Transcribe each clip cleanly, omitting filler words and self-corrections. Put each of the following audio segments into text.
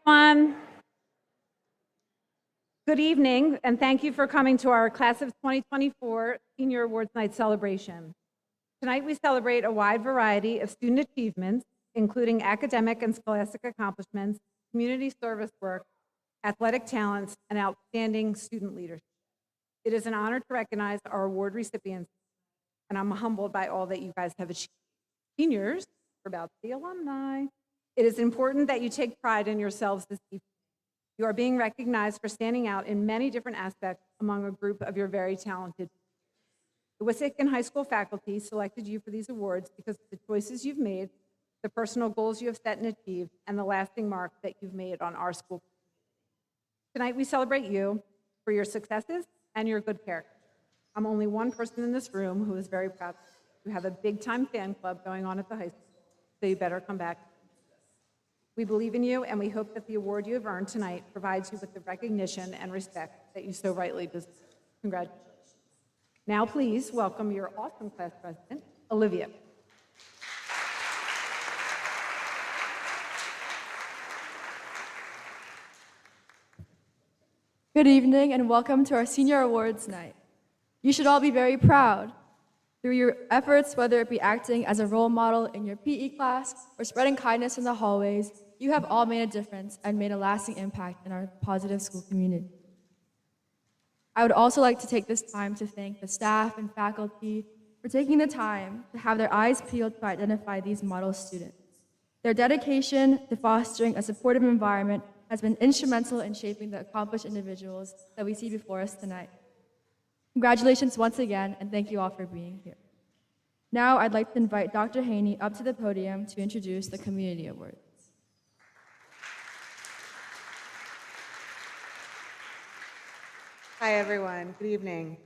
Everyone. Good evening, and thank you for coming to our Class of 2024 Senior Awards Night celebration. Tonight, we celebrate a wide variety of student achievements, including academic and scholastic accomplishments, community service work, athletic talents, and outstanding student leadership. It is an honor to recognize our award recipients, and I'm humbled by all that you guys have achieved. Seniors, we're about to be alumni. It is important that you take pride in yourselves this evening. You are being recognized for standing out in many different aspects among a group of your very talented. The Wissahickon High School faculty selected you for these awards because of the choices you've made, the personal goals you have set and achieved, and the lasting mark that you've made on our school. Tonight, we celebrate you for your successes and your good character. I'm only one person in this room who is very proud. You have a big-time fan club going on at the high school, so you better come back. We believe in you, and we hope that the award you have earned tonight provides you with the recognition and respect that you so rightly deserve. Congratulations. Now, please welcome your awesome class president, Olivia. Good evening, and welcome to our Senior Awards Night. You should all be very proud. Through your efforts, whether it be acting as a role model in your PE class or spreading kindness in the hallways, you have all made a difference and made a lasting impact in our positive school community. I would also like to take this time to thank the staff and faculty for taking the time to have their eyes peeled to identify these model students. Their dedication to fostering a supportive environment has been instrumental in shaping the accomplished individuals that we see before us tonight. Congratulations once again, and thank you all for being here. Now I'd like to invite Dr. Haney up to the podium to introduce the Community Awards. Hi, everyone. Good evening.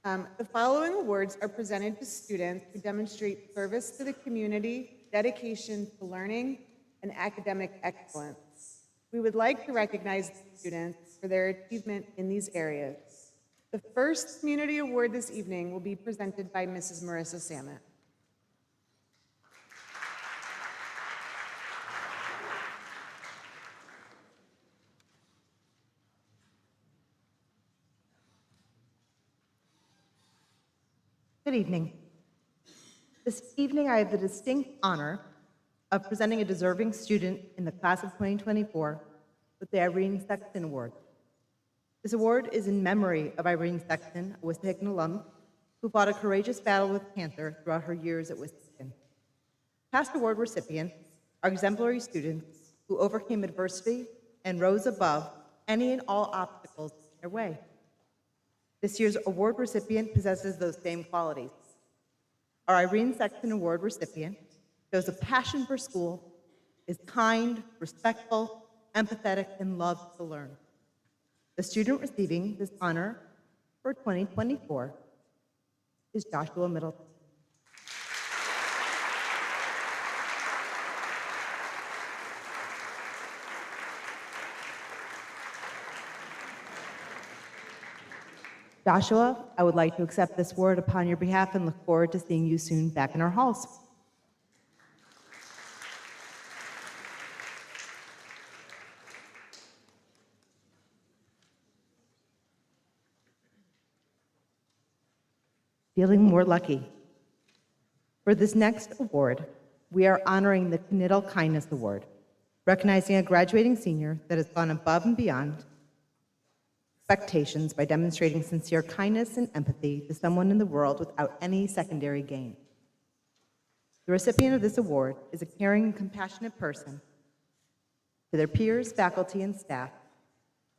The following awards are presented to students who demonstrate service to the community, dedication to learning, and academic excellence. We would like to recognize students for their achievement in these areas. The first community award this evening will be presented by Mrs. Marissa Samet. Good evening. This evening, I have the distinct honor of presenting a deserving student in the class of 2024 with the Irene Sexton Award. This award is in memory of Irene Sexton, a Wissahickon alum, who fought a courageous battle with cancer throughout her years at Wissahickon. Past award recipients are exemplary students who overcame adversity and rose above any and all obstacles in their way. This year's award recipient possesses those same qualities. Our Irene Sexton Award recipient shows a passion for school, is kind, respectful, empathetic, and loves to learn. The student receiving this honor for 2024 is Joshua Middleton. Joshua, I would like to accept this award upon your behalf and look forward to seeing you soon back in our halls. Feeling more lucky. For this next award, we are honoring the Knittel Kindness Award, recognizing a graduating senior that has gone above and beyond expectations by demonstrating sincere kindness and empathy to someone in the world without any secondary gain. The recipient of this award is a caring and compassionate person to their peers, faculty, and staff,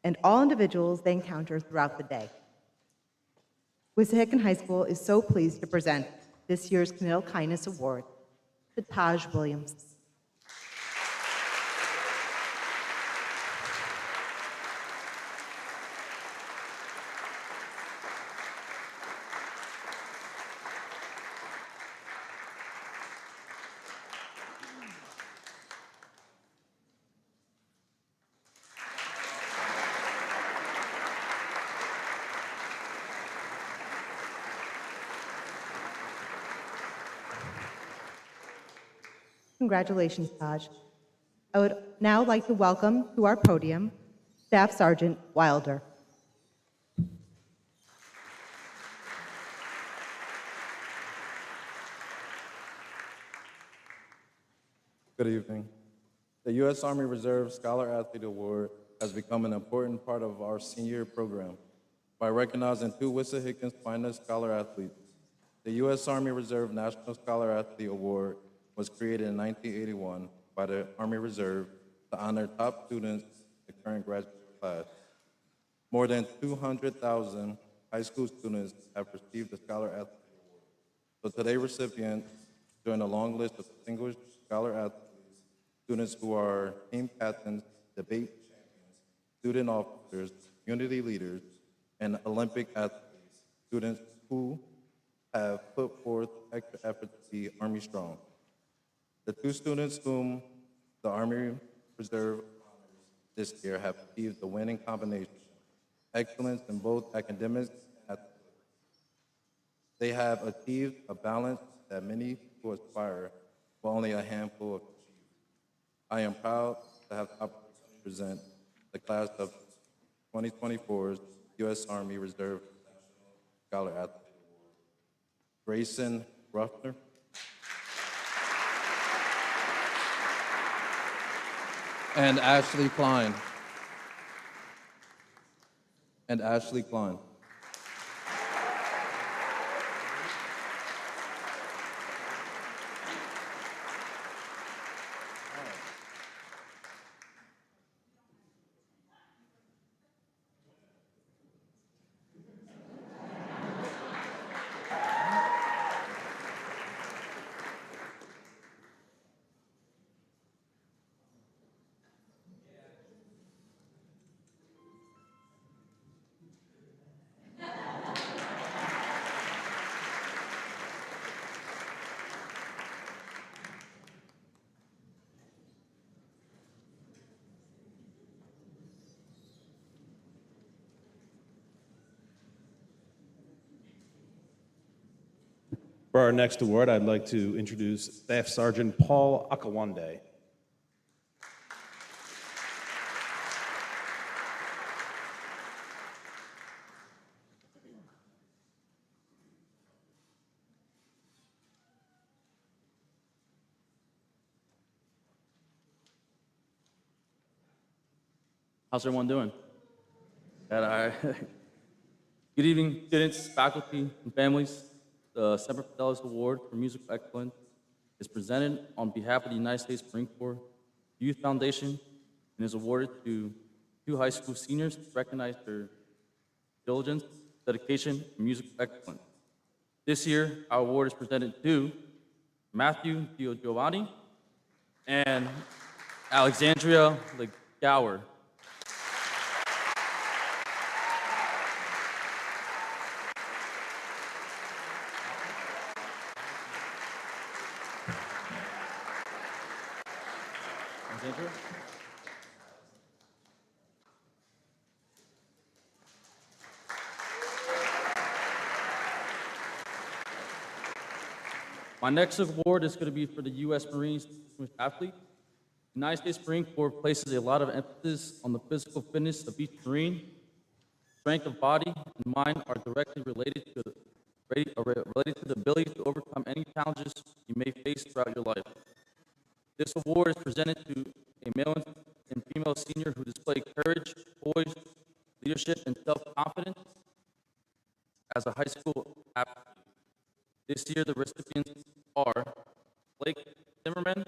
and all individuals they encounter throughout the day. Wissahickon High School is so pleased to present this year's Knittel Kindness Award to Taj Williams. Congratulations, Taj. I would now like to welcome to our podium Staff Sergeant Wilder. Good evening. The U.S. Army Reserve Scholar Athlete Award has become an important part of our senior program by recognizing two Wissahickons' finest scholar athletes. The U.S. Army Reserve National Scholar Athlete Award was created in 1981 by the Army Reserve to honor top students in the current graduate class. More than 200,000 high school students have received the Scholar Athlete Award. So today's recipients join a long list of distinguished scholar athletes, students who are team captains, debate champions, student officers, community leaders, and Olympic athletes, students who have put forth extra effort to be Army strong. The two students whom the Army Reserve honors this year have achieved the winning combination, excellence in both academics and athletics. They have achieved a balance that many who aspire, but only a handful have achieved. I am proud to have the opportunity to present the class of 2024's U.S. Army Reserve National Scholar Athlete Award. Grayson Ruffner. And Ashley Klein. And Ashley Klein. For our next award, I'd like to introduce Staff Sergeant Paul Akawande. How's everyone doing? Good evening, students, faculty, and families. The Semper Fidelis Award for Musical Excellence is presented on behalf of the United States Marine Corps Youth Foundation and is awarded to two high school seniors to recognize their diligence, dedication, and musical excellence. This year, our award is presented to Matthew DiGiovanni and Alexandria Gower. Alexandria? My next award is going to be for the U.S. Marines Distinguished Athlete. The United States Marine Corps places a lot of emphasis on the physical fitness of each Marine. Strength of body and mind are directly related to the ability to overcome any challenges you may face throughout your life. This award is presented to a male and female senior who display courage, poise, leadership, and self-confidence as a high school athlete. This year, the recipients are Blake Zimmerman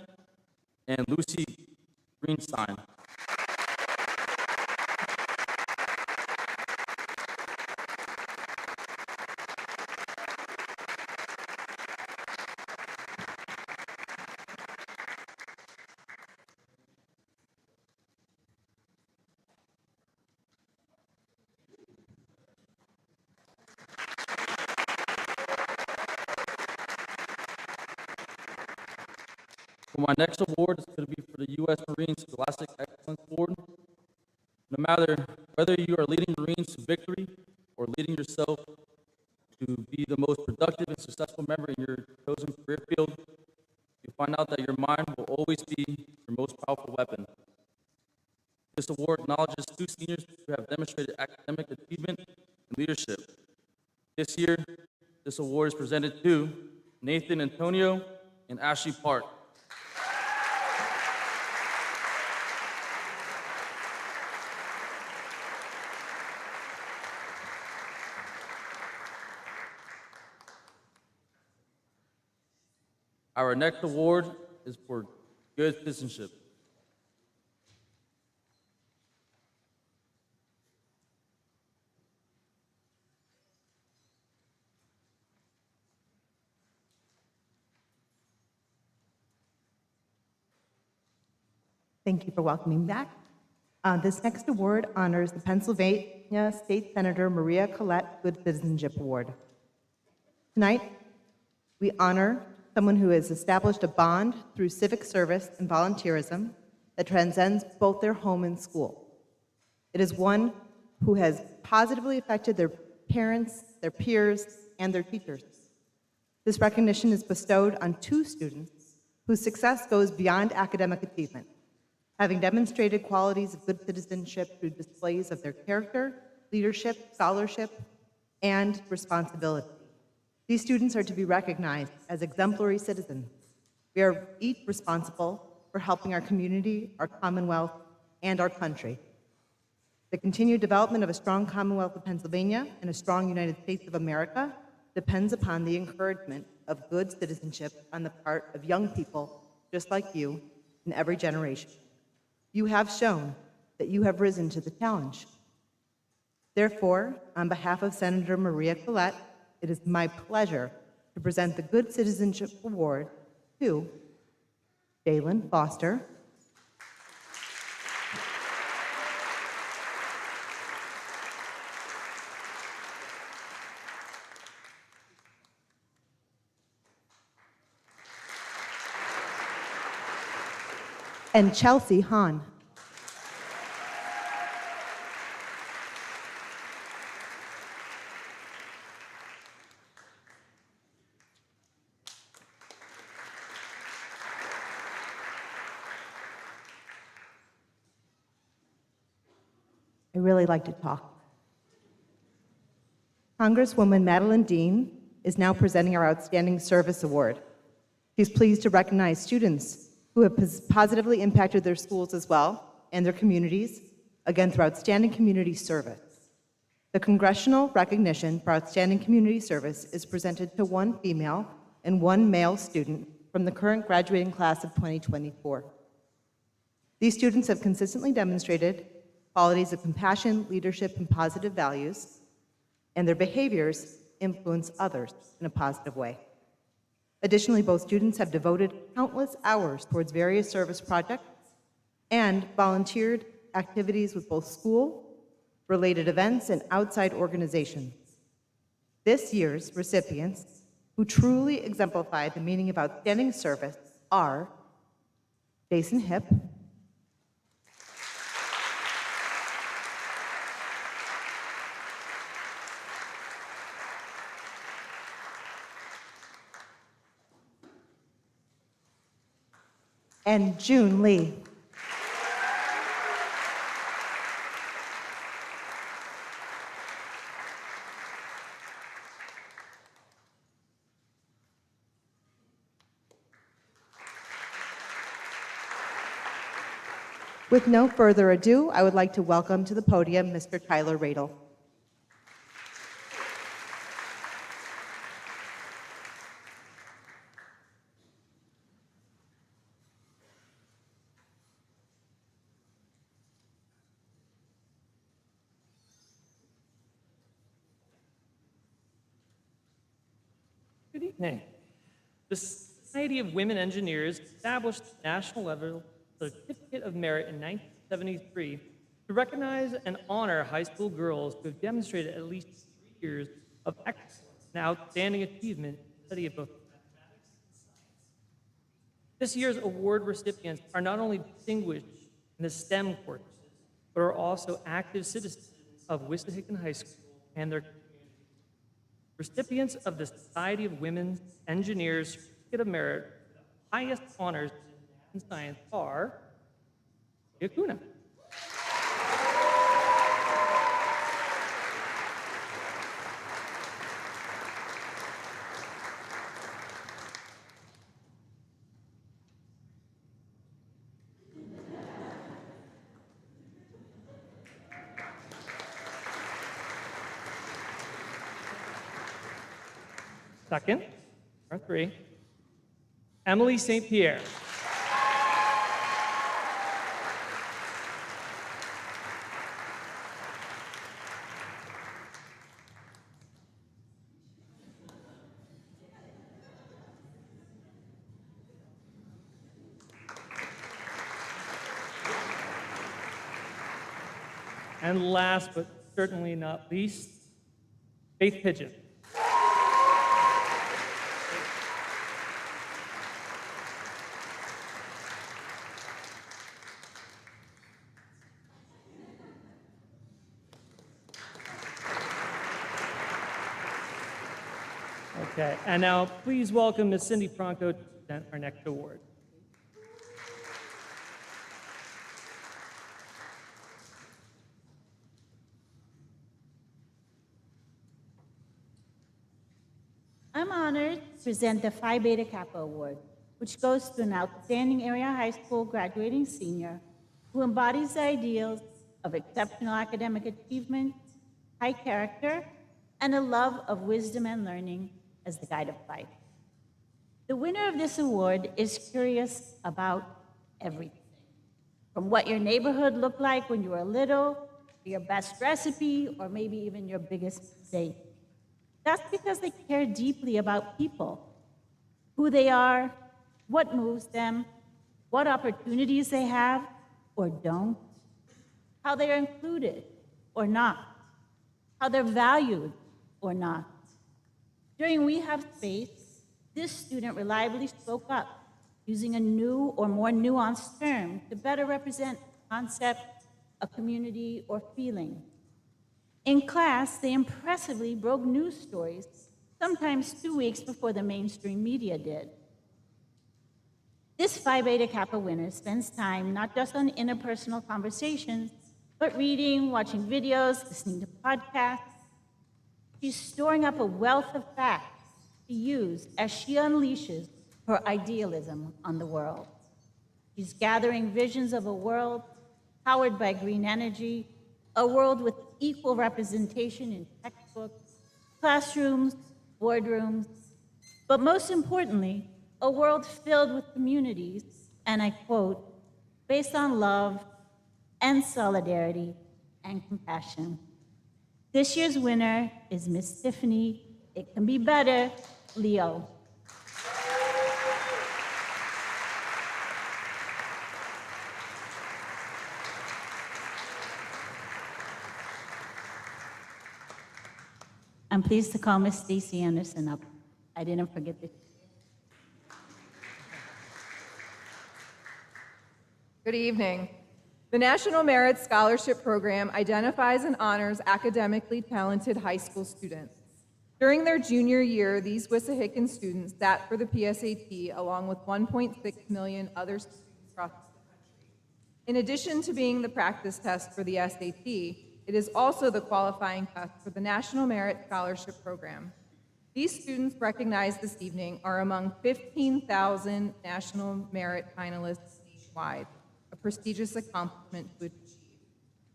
and Lucy Greenstein. For my next award, it's going to be for the U.S. Marines Scholastic Excellence Award. No matter whether you are leading Marines to victory or leading yourself to be the most productive and successful member in your chosen career field, you find out that your mind will always be your most powerful weapon. This award acknowledges two seniors who have demonstrated academic achievement and leadership. This year, this award is presented to Nathan Antonio and Ashley Park. Our next award is for good citizenship. Thank you for welcoming back. This next award honors the Pennsylvania State Senator Maria Collette Good Citizenship Award. Tonight, we honor someone who has established a bond through civic service and volunteerism that transcends both their home and school. It is one who has positively affected their parents, their peers, and their teachers. This recognition is bestowed on two students whose success goes beyond academic achievement, having demonstrated qualities of good citizenship through displays of their character, leadership, scholarship, and responsibility. These students are to be recognized as exemplary citizens. We are each responsible for helping our community, our Commonwealth, and our country. The continued development of a strong Commonwealth of Pennsylvania and a strong United States of America depends upon the encouragement of good citizenship on the part of young people just like you in every generation. You have shown that you have risen to the challenge. Therefore, on behalf of Senator Maria Collette, it is my pleasure to present the Good Citizenship Award to Jalen Foster, and Chelsea Hahn. I really like to talk. Congresswoman Madeline Dean is now presenting our Outstanding Service Award. She's pleased to recognize students who have positively impacted their schools as well and their communities, again through outstanding community service. The congressional recognition for outstanding community service is presented to one female and one male student from the current graduating class of 2024. These students have consistently demonstrated qualities of compassion, leadership, and positive values, and their behaviors influence others in a positive way. Additionally, both students have devoted countless hours towards various service projects and volunteered activities with both school-related events and outside organizations. This year's recipients, who truly exemplify the meaning of outstanding service, are Jason Hipp, and June Lee. With no further ado, I would like to welcome to the podium Mr. Tyler Radel. Good evening. The Society of Women Engineers established the national level Certificate of Merit in 1973 to recognize and honor high school girls who have demonstrated at least 3 years of excellence and outstanding achievement in the study of both mathematics and science. This year's award recipients are not only distinguished in the STEM courses, but are also active citizens of Wissahickon High School and their community. Recipients of the Society of Women Engineers Certificate of Merit, the highest honors in math and science are Yakuna. Second, number 3, Emily St. Pierre. And last but certainly not least, Faith Pigeon. Okay, and now please welcome Ms. Cindy Franco to present our next award. I'm honored to present the Phi Beta Kappa Award, which goes to an outstanding area high school graduating senior who embodies the ideals of exceptional academic achievement, high character, and a love of wisdom and learning as the guide of life. The winner of this award is curious about everything, from what your neighborhood looked like when you were little, to your best recipe, or maybe even your biggest mistake. That's because they care deeply about people, who they are, what moves them, what opportunities they have or don't, how they are included or not, how they're valued or not. During We Have Space, this student reliably spoke up, using a new or more nuanced term to better represent a concept, a community, or feeling. In class, they impressively broke news stories, sometimes 2 weeks before the mainstream media did. This Phi Beta Kappa winner spends time not just on interpersonal conversations, but reading, watching videos, listening to podcasts. She's storing up a wealth of facts to use as she unleashes her idealism on the world. She's gathering visions of a world powered by green energy, a world with equal representation in textbooks, classrooms, boardrooms, but most importantly, a world filled with communities, and I quote, based on love and solidarity and compassion. This year's winner is Miss Tiffany, It Can Be Better, Leo. I'm pleased to call Miss Stacy Anderson up. I didn't forget this. Good evening. The National Merit Scholarship Program identifies and honors academically talented high school students. During their junior year, these Wissahickon students sat for the PSAT along with 1.6 million other students across the country. In addition to being the practice test for the SAT, it is also the qualifying test for the National Merit Scholarship Program. These students recognized this evening are among 15,000 National Merit finalists nationwide, a prestigious accomplishment to achieve.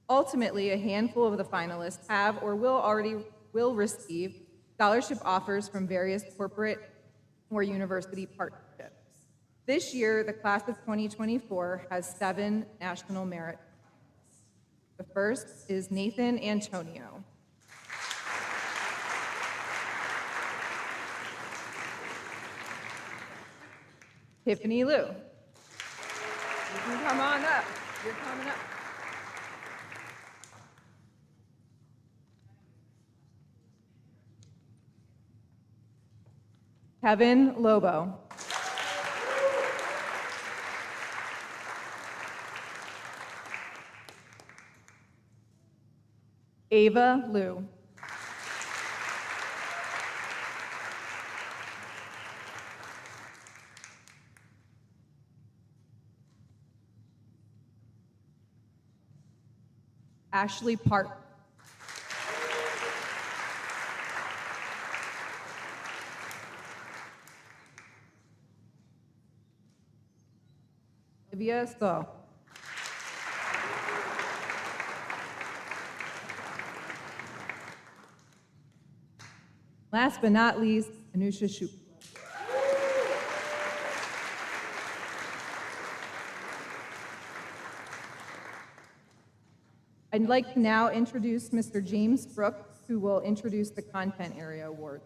Ultimately, a handful of the finalists have or will receive scholarship offers from various corporate or university partnerships. This year, the class of 2024 has 7 National Merit finalists. The first is Nathan Antonio. Tiffany Liu. You can come on up. You're coming up. Kevin Lobo. Ava Liu. Ashley Park. Olivia So. Last but not least, Anusha Shuk. I'd like to now introduce Mr. James Brooks, who will introduce the Content Area Award.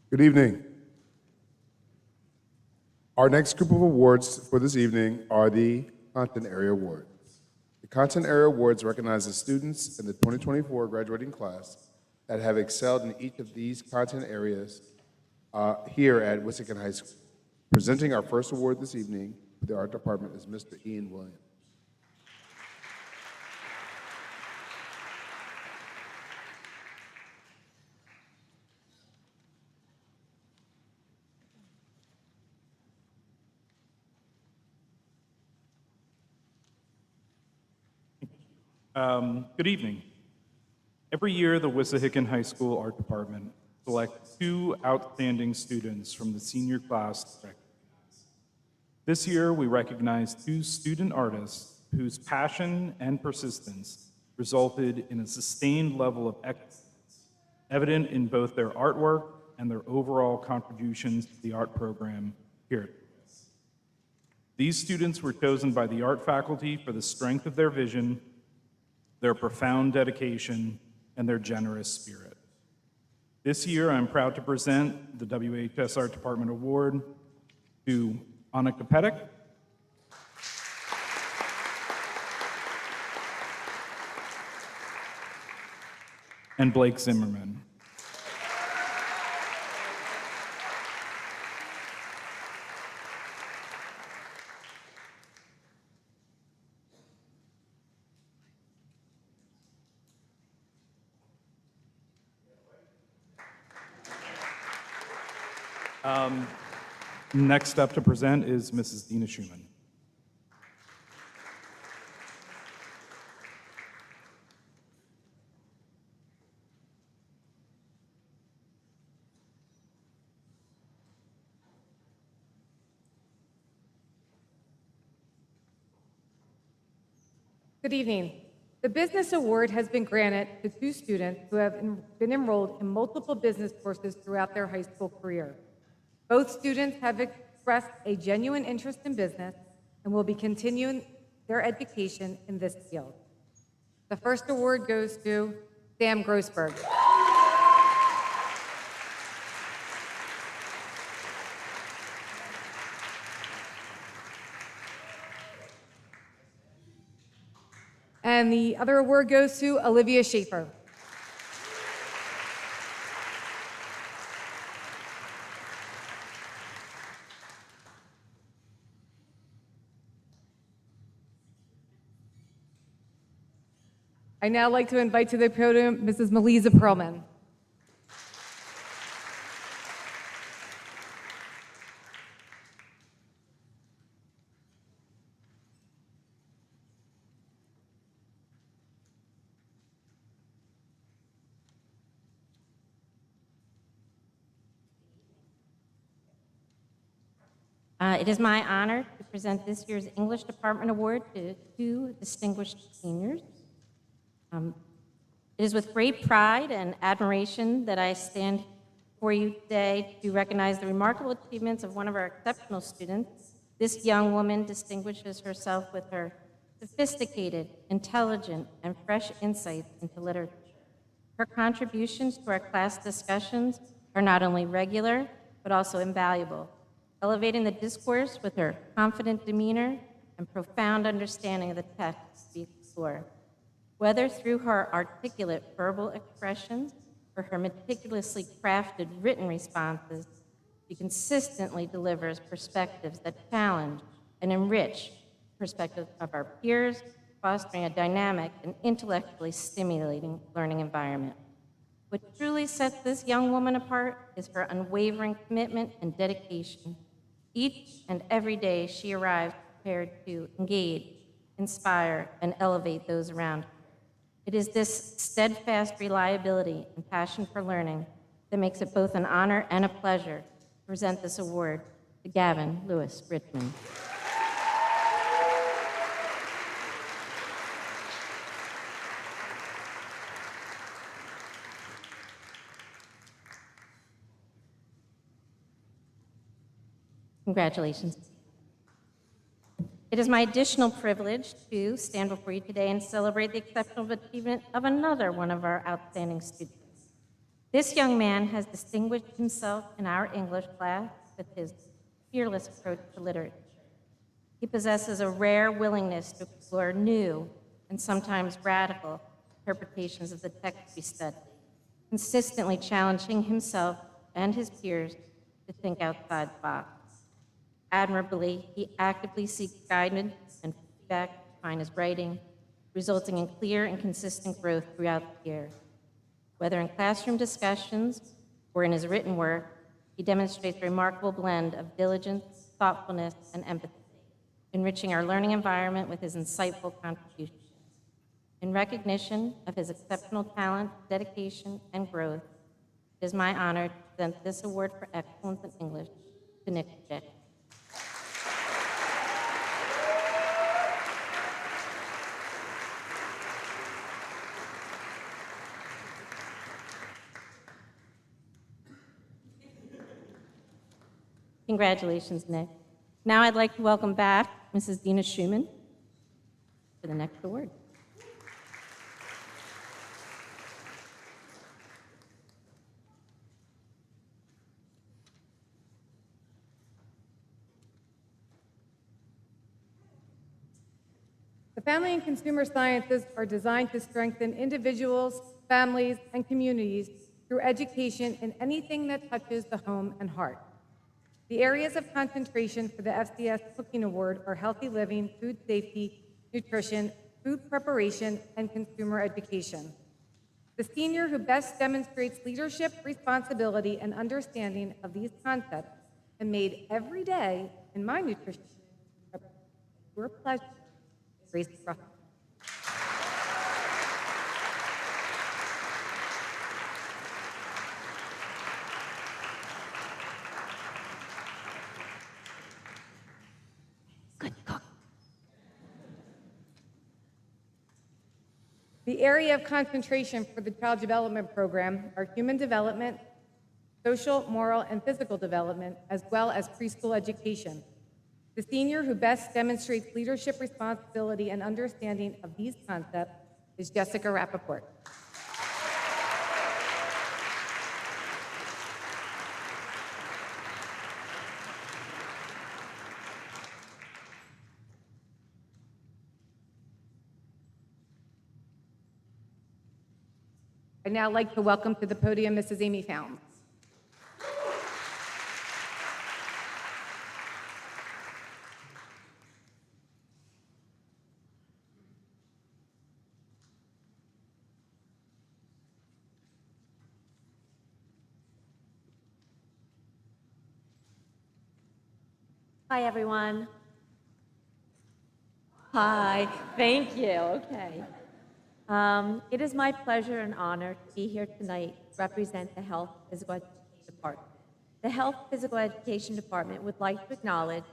Good evening. Our next group of awards for this evening are the Content Area Awards. The Content Area Awards recognize the students in the 2024 graduating class that have excelled in each of these content areas here at Wissahickon High School. Presenting our first award this evening for the art department is Mr. Ian Williams. Good evening. Every year, the Wissahickon High School Art Department selects 2 outstanding students from the senior class to recognize. This year, we recognize 2 student artists whose passion and persistence resulted in a sustained level of excellence, evident in both their artwork and their overall contributions to the art program here at WHS. These students were chosen by the art faculty for the strength of their vision, their profound dedication, and their generous spirit. This year, I'm proud to present the WHS Art Department Award to Annika Pettick, and Blake Zimmerman. Next up to present is Mrs. Dina Schumann. Good evening. The Business Award has been granted to 2 students who have been enrolled in multiple business courses throughout their high school career. Both students have expressed a genuine interest in business and will be continuing their education in this field. The first award goes to Sam Grossberg. And the other award goes to Olivia Schaefer. I now like to invite to the podium Mrs. Melisa Perlman. It is my honor to present this year's English Department Award to 2 distinguished seniors. It is with great pride and admiration that I stand before you today to recognize the remarkable achievements of one of our exceptional students. This young woman distinguishes herself with her sophisticated, intelligent, and fresh insights into literature. Her contributions to our class discussions are not only regular, but also invaluable, elevating the discourse with her confident demeanor and profound understanding of the text we explore. Whether through her articulate verbal expressions or her meticulously crafted written responses, she consistently delivers perspectives that challenge and enrich perspectives of our peers, fostering a dynamic and intellectually stimulating learning environment. What truly sets this young woman apart is her unwavering commitment and dedication. Each and every day she arrives prepared to engage, inspire, and elevate those around her. It is this steadfast reliability and passion for learning that makes it both an honor and a pleasure to present this award to Gavin Lewis Richmond. Congratulations. It is my additional privilege to stand before you today and celebrate the exceptional achievement of another one of our outstanding students. This young man has distinguished himself in our English class with his fearless approach to literature. He possesses a rare willingness to explore new and sometimes radical interpretations of the text we study, consistently challenging himself and his peers to think outside the box. Admirably, he actively seeks guidance and feedback to refine his writing, resulting in clear and consistent growth throughout the year. Whether in classroom discussions or in his written work, he demonstrates a remarkable blend of diligence, thoughtfulness, and empathy, enriching our learning environment with his insightful contributions. In recognition of his exceptional talent, dedication, and growth, it is my honor to present this award for excellence in English to Nick J. Congratulations, Nick. Now I'd like to welcome back Mrs. Dina Schumann for the next award. The Family and Consumer Sciences are designed to strengthen individuals, families, and communities through education in anything that touches the home and heart. The areas of concentration for the FCS Cooking Award are healthy living, food safety, nutrition, food preparation, and consumer education. The senior who best demonstrates leadership, responsibility, and understanding of these concepts and made every day in my nutrition your pleasure. Grace Ruff. The area of concentration for the Child Development Program are human development, social, moral, and physical development, as well as preschool education. The senior who best demonstrates leadership, responsibility, and understanding of these concepts is Jessica Rappaport. I'd now like to welcome to the podium Mrs. Amy Fountain. Hi, everyone. Hi, thank you. Okay. It is my pleasure and honor to be here tonight to represent the Health Physical Education Department. The Health Physical Education Department would like to acknowledge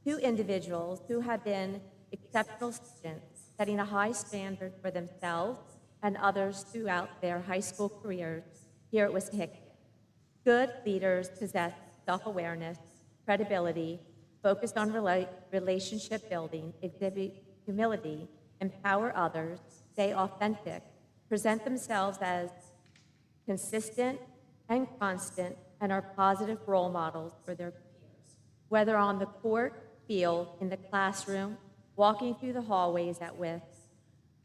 two individuals who have been exceptional students, setting a high standard for themselves and others throughout their high school careers here at Wissahickon. Good leaders possess self-awareness, credibility, focused on relationship building, exhibit humility, empower others, stay authentic, present themselves as consistent and constant, and are positive role models for their peers. Whether on the court, field, in the classroom, walking through the hallways at WIS,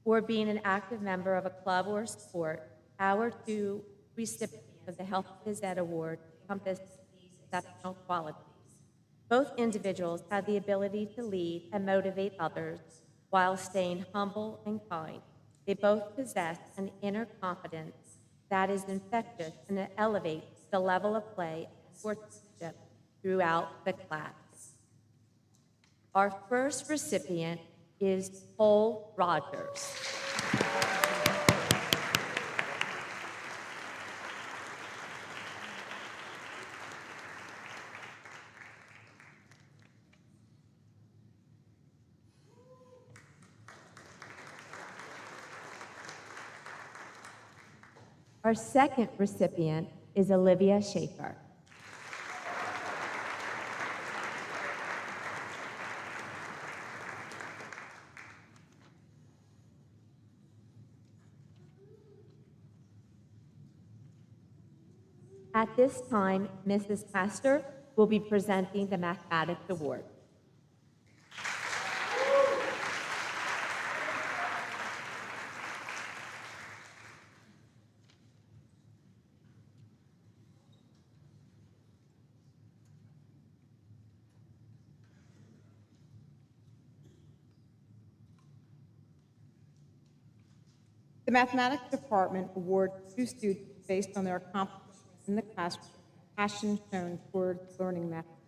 or being an active member of a club or sport, our two recipients of the Health Phys Ed Award encompass these exceptional qualities. Both individuals have the ability to lead and motivate others while staying humble and kind. They both possess an inner confidence that is infectious and it elevates the level of play and sportsmanship throughout the class. Our first recipient is Cole Rogers. Our second recipient is Olivia Schaefer. At this time, Mrs. Pastor will be presenting the Mathematics Award. The Mathematics Department awards 2 students based on their accomplishments in the classroom, passion shown towards learning mathematics.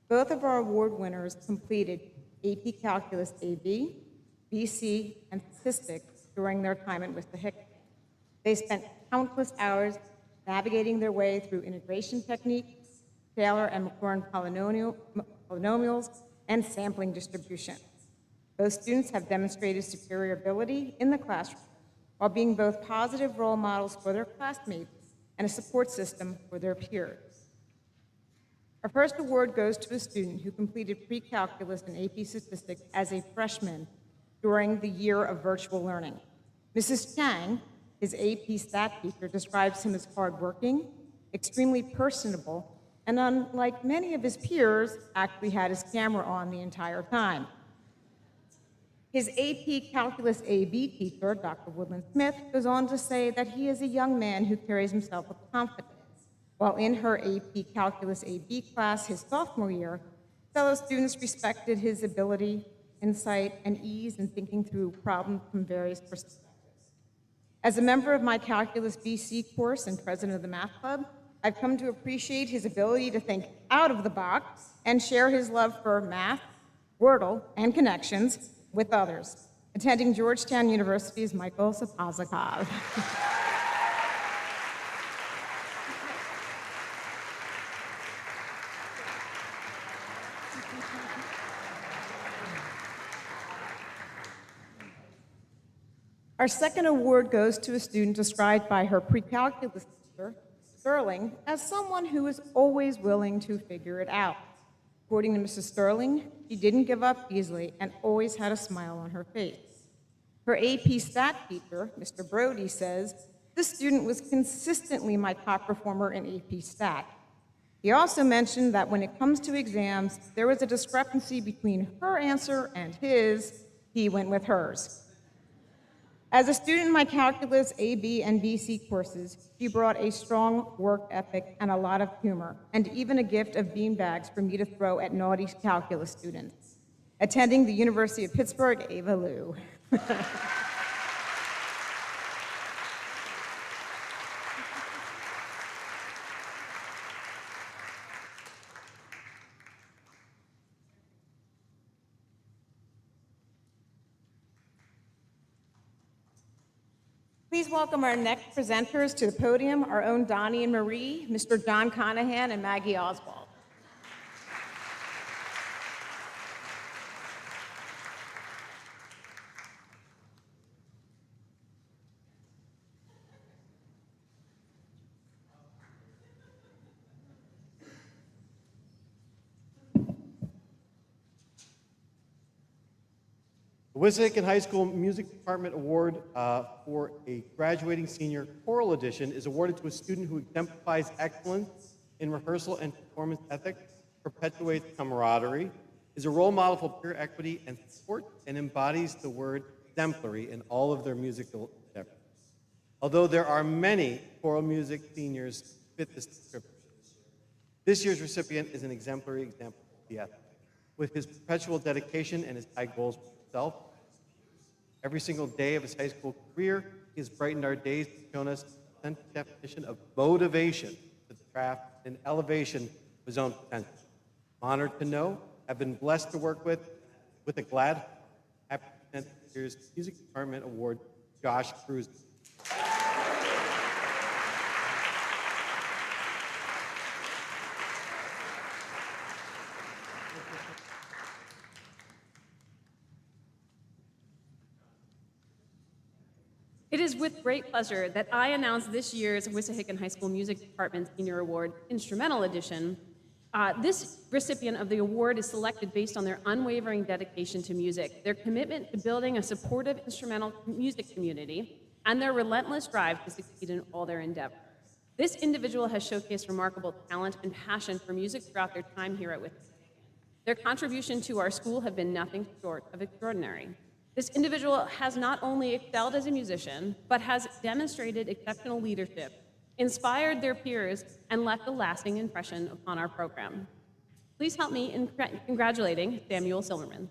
Both of our award winners completed AP Calculus AB, BC, and Statistics during their time at Wissahickon. They spent countless hours navigating their way through integration techniques, Taylor and Maclaurin polynomials, and sampling distribution. Both students have demonstrated superior ability in the classroom while being both positive role models for their classmates and a support system for their peers. Our first award goes to a student who completed pre-calculus and AP statistics as a freshman during the year of virtual learning. Mrs. Chang, his AP stat teacher, describes him as hardworking, extremely personable, and unlike many of his peers, actually had his camera on the entire time. His AP Calculus AB teacher, Dr. Woodland Smith, goes on to say that he is a young man who carries himself with confidence. While in her AP Calculus AB class his sophomore year, fellow students respected his ability, insight, and ease in thinking through problems from various perspectives. As a member of my Calculus BC course and president of the Math Club, I've come to appreciate his ability to think out of the box and share his love for math, Wordle, and connections with others. Attending Georgetown University is Michael Sapazakov. Our second award goes to a student described by her pre-calculus teacher, Sterling, as someone who is always willing to figure it out. According to Mrs. Sterling, she didn't give up easily and always had a smile on her face. Her AP stat teacher, Mr. Brody, says, this student was consistently my top performer in AP stat. He also mentioned that when it comes to exams, there was a discrepancy between her answer and his. He went with hers. As a student in my Calculus AB and BC courses, she brought a strong work ethic and a lot of humor, and even a gift of beanbags for me to throw at naughty calculus students. Attending the University of Pittsburgh, Ava Liu. Please welcome our next presenters to the podium, our own Donnie and Marie, Mr. John Conahan and Maggie Oswald. The Wissahickon High School Music Department Award for a graduating senior choral edition is awarded to a student who exemplifies excellence in rehearsal and performance ethics, perpetuates camaraderie, is a role model for peer equity and support, and embodies the word exemplary in all of their musical endeavors. Although there are many choral music seniors who fit this description, this year's recipient is an exemplary example of the ethic. With his perpetual dedication and his high goals for himself, every single day of his high school career, he has brightened our days and shown us the authentic definition of motivation to the craft and elevation of his own potential. I'm honored to know, I've been blessed to work with a glad, happy to present this year's Music Department Award, Josh Cruz. It is with great pleasure that I announce this year's Wissahickon High School Music Department Senior Award Instrumental Edition. This recipient of the award is selected based on their unwavering dedication to music, their commitment to building a supportive instrumental music community, and their relentless drive to succeed in all their endeavors. This individual has showcased remarkable talent and passion for music throughout their time here at WHS. Their contribution to our school have been nothing short of extraordinary. This individual has not only excelled as a musician, but has demonstrated exceptional leadership, inspired their peers, and left a lasting impression upon our program. Please help me in congratulating Samuel Silverman.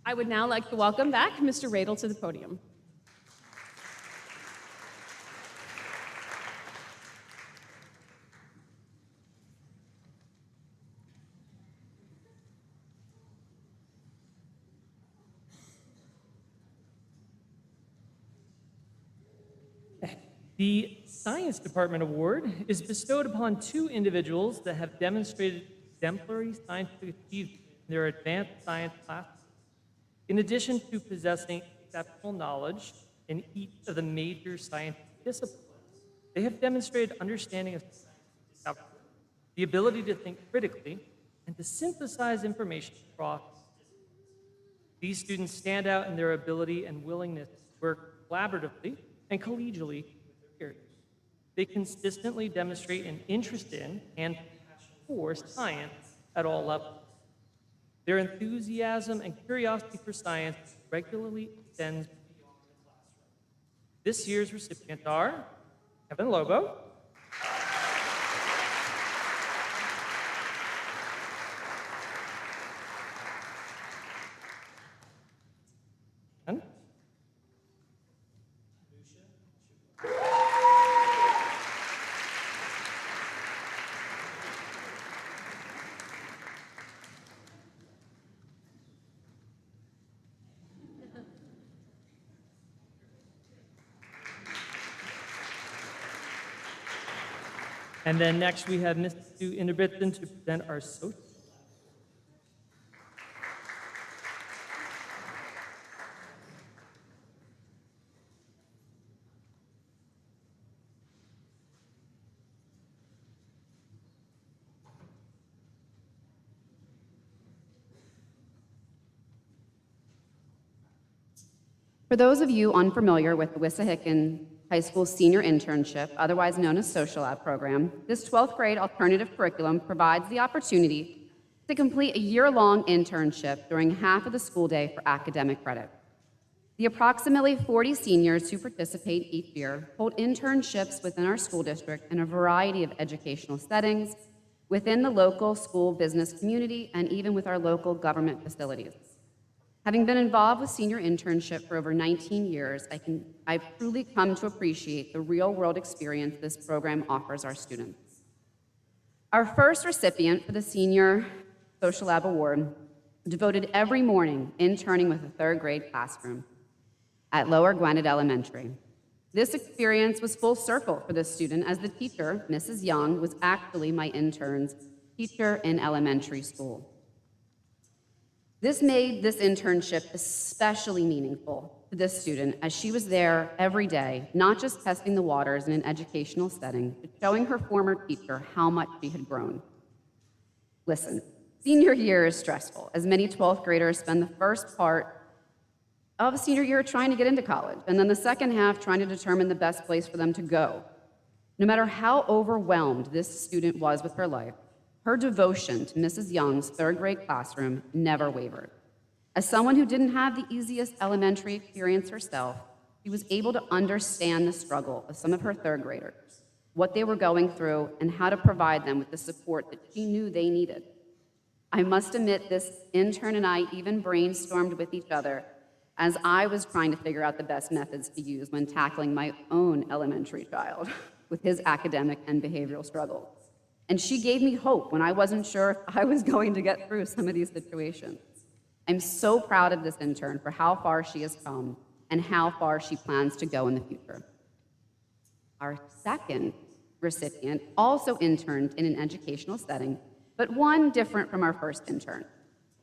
I would now like to welcome back Mr. Radel to the podium. The Science Department Award is bestowed upon two individuals that have demonstrated exemplary scientific achievement in their advanced science classes. In addition to possessing exceptional knowledge in each of the major scientific disciplines, they have demonstrated understanding of science, the ability to think critically, and to synthesize information across disciplines. These students stand out in their ability and willingness to work collaboratively and collegially with their peers. They consistently demonstrate an interest in and passion for science at all levels. Their enthusiasm and curiosity for science regularly extends beyond the classroom. This year's recipients are Kevin Lobo, and And then next we have Ms. Sue Inderbitten to present our social. For those of you unfamiliar with the Wissahickon High School Senior Internship, otherwise known as Social Lab program, this 12th grade alternative curriculum provides the opportunity to complete a year-long internship during half of the school day for academic credit. The approximately 40 seniors who participate each year hold internships within our school district in a variety of educational settings, within the local school business community, and even with our local government facilities. Having been involved with senior internship for over 19 years, I've truly come to appreciate the real-world experience this program offers our students. Our first recipient for the Senior Social Lab Award devoted every morning interning with a third grade classroom at Lower Gwinnett Elementary. This experience was full circle for this student, as the teacher, Mrs. Young, was actually my intern's teacher in elementary school. This made this internship especially meaningful to this student, as she was there every day, not just testing the waters in an educational setting, but showing her former teacher how much she had grown. Listen, senior year is stressful, as many 12th graders spend the first part of a senior year trying to get into college, and then the second half trying to determine the best place for them to go. No matter how overwhelmed this student was with her life, her devotion to Mrs. Young's third grade classroom never wavered. As someone who didn't have the easiest elementary experience herself, she was able to understand the struggle of some of her third graders, what they were going through, and how to provide them with the support that she knew they needed. I must admit, this intern and I even brainstormed with each other as I was trying to figure out the best methods to use when tackling my own elementary child with his academic and behavioral struggles. And she gave me hope when I wasn't sure if I was going to get through some of these situations. I'm so proud of this intern for how far she has come and how far she plans to go in the future. Our second recipient also interned in an educational setting, but one different from our first intern.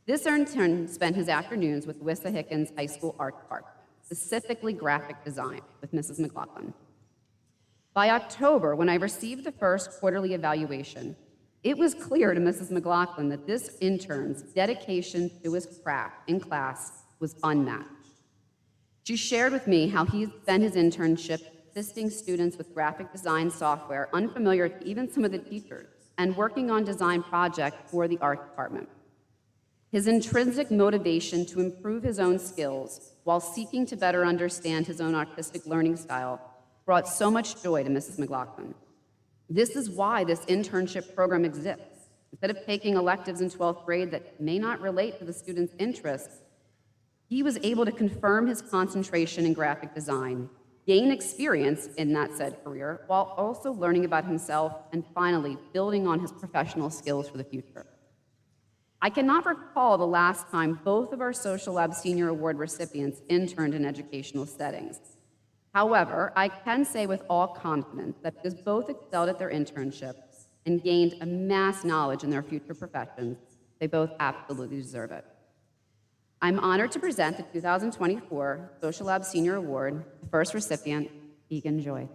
This intern spent his afternoons with Wissahickon High School Art Department, specifically graphic design, with Mrs. McLaughlin. By October, when I received the first quarterly evaluation, it was clear to Mrs. McLaughlin that this intern's dedication to his craft in class was unmatched. She shared with me how he spent his internship assisting students with graphic design software unfamiliar to even some of the teachers and working on design projects for the art department. His intrinsic motivation to improve his own skills while seeking to better understand his own artistic learning style brought so much joy to Mrs. McLaughlin. This is why this internship program exists. Instead of taking electives in 12th grade that may not relate to the student's interests, he was able to confirm his concentration in graphic design, gain experience in that said career, while also learning about himself and finally building on his professional skills for the future. I cannot recall the last time both of our Social Lab Senior Award recipients interned in educational settings. However, I can say with all confidence that because both excelled at their internships and gained amassed knowledge in their future professions, they both absolutely deserve it. I'm honored to present the 2024 Social Lab Senior Award, the first recipient, Egan Joy.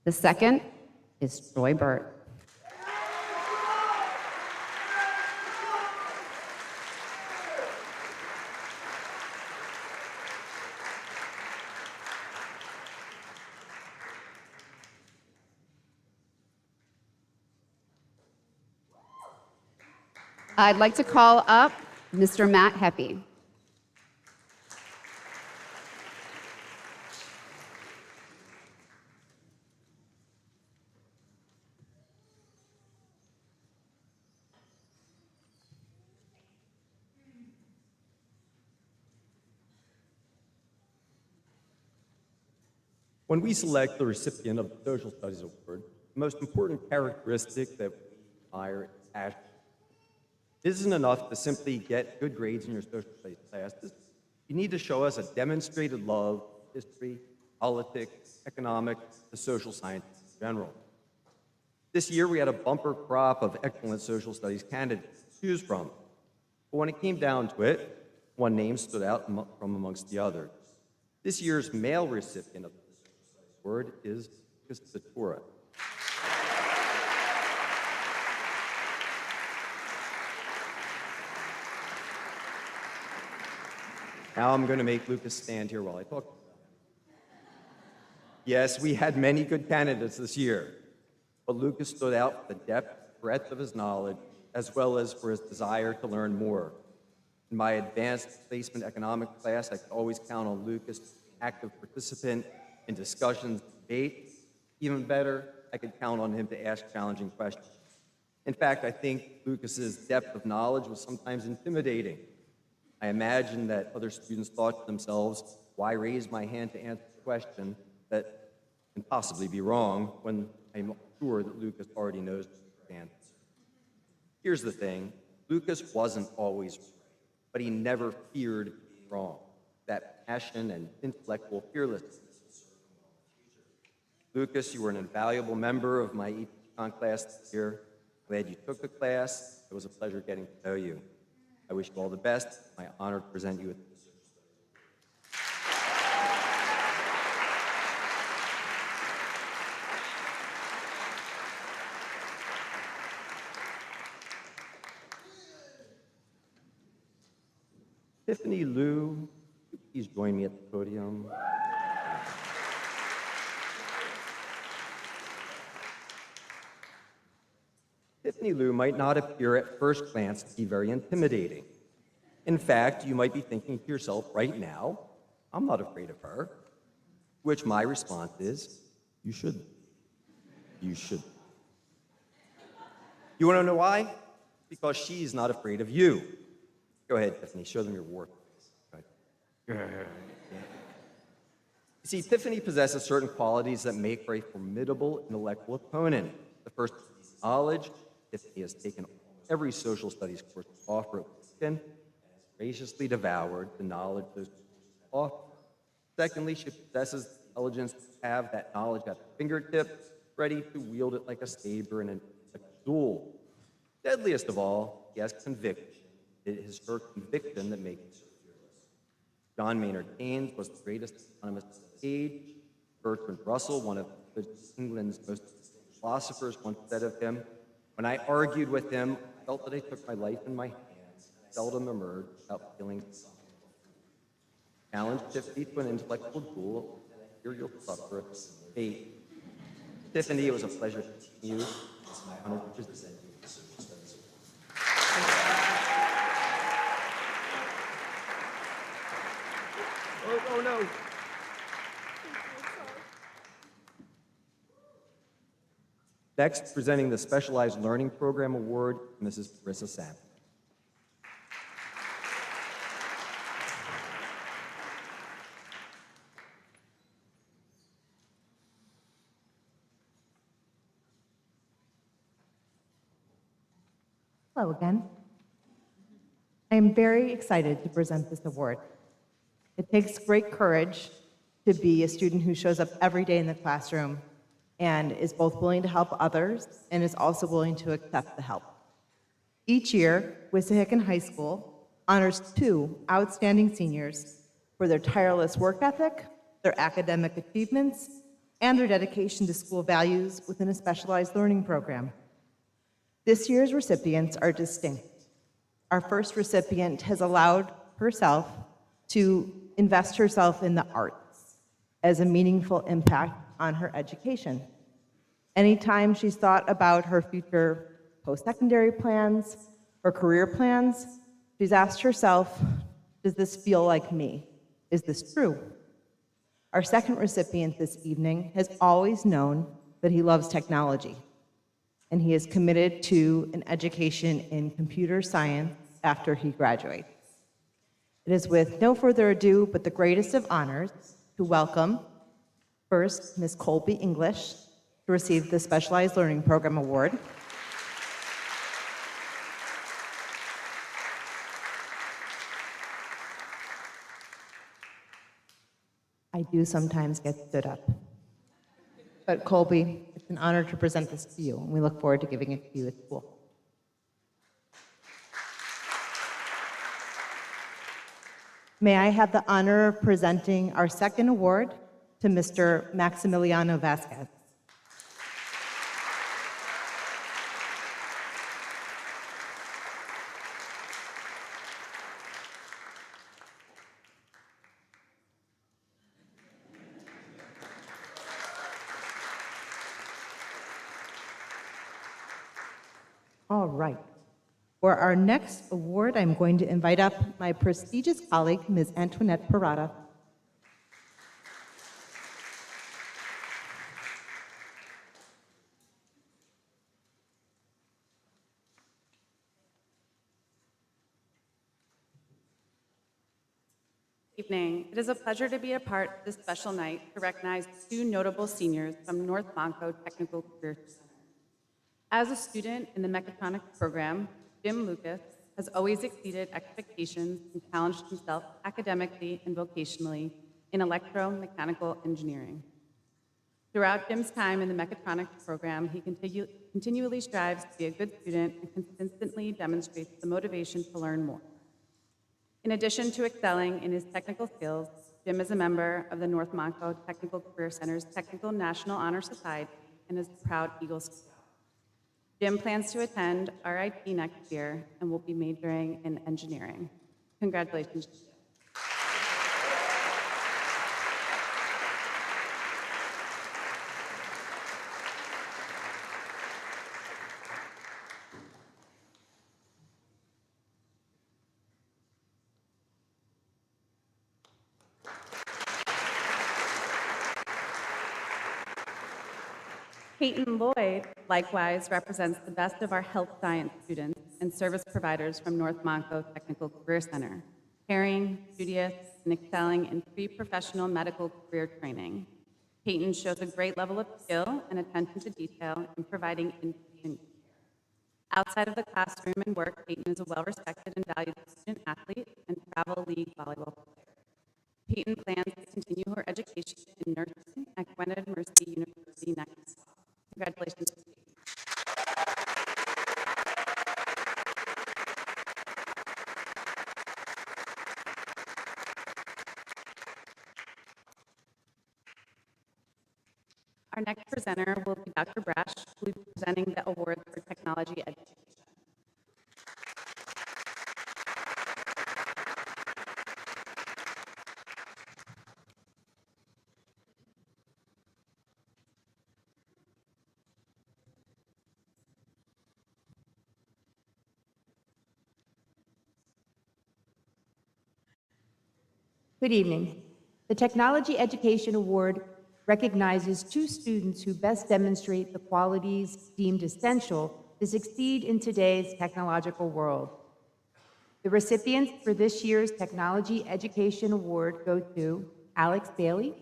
The second is Troy Burt. I'd like to call up Mr. Matt Heppy. When we select the recipient of the Social Studies Award, the most important characteristic that we admire is passion. It isn't enough to simply get good grades in your social studies classes. You need to show us a demonstrated love of history, politics, economics, the social sciences in general. This year, we had a bumper crop of excellent social studies candidates to choose from. But when it came down to it, one name stood out from amongst the others. This year's male recipient of the Social Studies Award is Lucas Satura. Now I'm going to make Lucas stand here while I talk. Yes, we had many good candidates this year, but Lucas stood out for the depth and breadth of his knowledge, as well as for his desire to learn more. In my advanced placement economics class, I could always count on Lucas to be an active participant in discussions, debates. Even better, I could count on him to ask challenging questions. In fact, I think Lucas's depth of knowledge was sometimes intimidating. I imagine that other students thought to themselves, why raise my hand to answer a question that can possibly be wrong when I'm sure that Lucas already knows the answer. Here's the thing, Lucas wasn't always right, but he never feared being wrong. That passion and intellectual fearlessness. Lucas, you were an invaluable member of my econ class this year. Glad you took the class. It was a pleasure getting to know you. I wish you all the best. It's my honor to present you with this. Tiffany Liu, please join me at the podium. Tiffany Liu might not appear at first glance to be very intimidating. In fact, you might be thinking to yourself right now, I'm not afraid of her. To which my response is, you should. You should. You want to know why? Because she's not afraid of you. Go ahead, Tiffany, show them your work. You see, Tiffany possesses certain qualities that make her a formidable intellectual opponent. The first is knowledge. Tiffany has taken every social studies course to offer at Wisconsin and has graciously devoured the knowledge those courses offer. Secondly, she possesses the intelligence to have that knowledge at their fingertips, ready to wield it like a saber in a duel. Deadliest of all, he has conviction. It is her conviction that makes her fearless. John Maynard Keynes was the greatest economist of his age. Bertrand Russell, one of England's most distinguished philosophers, once said of him, "When I argued with him, I felt that I took my life in my hands, seldom emerged without feeling something. Challenge Tiffany to an intellectual duel, and I fear you'll suffer a similar fate." Tiffany, it was a pleasure to meet you. It's my honor to present you with the Social Studies Award. Oh, no. Next, presenting the Specialized Learning Program Award, Mrs. Marissa Sam. Hello again. I am very excited to present this award. It takes great courage to be a student who shows up every day in the classroom and is both willing to help others and is also willing to accept the help. Each year, Wissahickon High School honors 2 outstanding seniors for their tireless work ethic, their academic achievements, and their dedication to school values within a specialized learning program. This year's recipients are distinct. Our first recipient has allowed herself to invest herself in the arts as a meaningful impact on her education. Anytime she's thought about her future post-secondary plans or career plans, she's asked herself, does this feel like me? Is this true? Our second recipient this evening has always known that he loves technology, and he is committed to an education in computer science after he graduates. It is with no further ado but the greatest of honors to welcome first Ms. Colby English to receive the Specialized Learning Program Award. I do sometimes get stood up. But Colby, it's an honor to present this to you, and we look forward to giving it to you at school. May I have the honor of presenting our second award to Mr. Maximiliano Vasquez. All right. For our next award, I'm going to invite up my prestigious colleague, Ms. Antoinette Parada. Evening. It is a pleasure to be a part of this special night to recognize 2 notable seniors from North Monco Technical Career Center. As a student in the mechatronics program, Jim Lucas has always exceeded expectations and challenged himself academically and vocationally in electromechanical engineering. Throughout Jim's time in the mechatronics program, he continually strives to be a good student and consistently demonstrates the motivation to learn more. In addition to excelling in his technical skills, Jim is a member of the North Monco Technical Career Center's Technical National Honor Society and is a proud Eagle Scout. Jim plans to attend RIT next year and will be majoring in engineering. Congratulations, Jim. Peyton Lloyd likewise represents the best of our health science students and service providers from North Monco Technical Career Center, caring, studious, and excelling in pre-professional medical career training. Peyton shows a great level of skill and attention to detail in providing inpatient care. Outside of the classroom and work, Peyton is a well-respected and valued student athlete and travel league volleyball player. Peyton plans to continue her education in nursing at Gwynedd Mercy University next. Congratulations. Our next presenter will be Dr. Brash, who will be presenting the award for technology education. Good evening. The Technology Education Award recognizes two students who best demonstrate the qualities deemed essential to succeed in today's technological world. The recipients for this year's Technology Education Award go to Alex Bailey,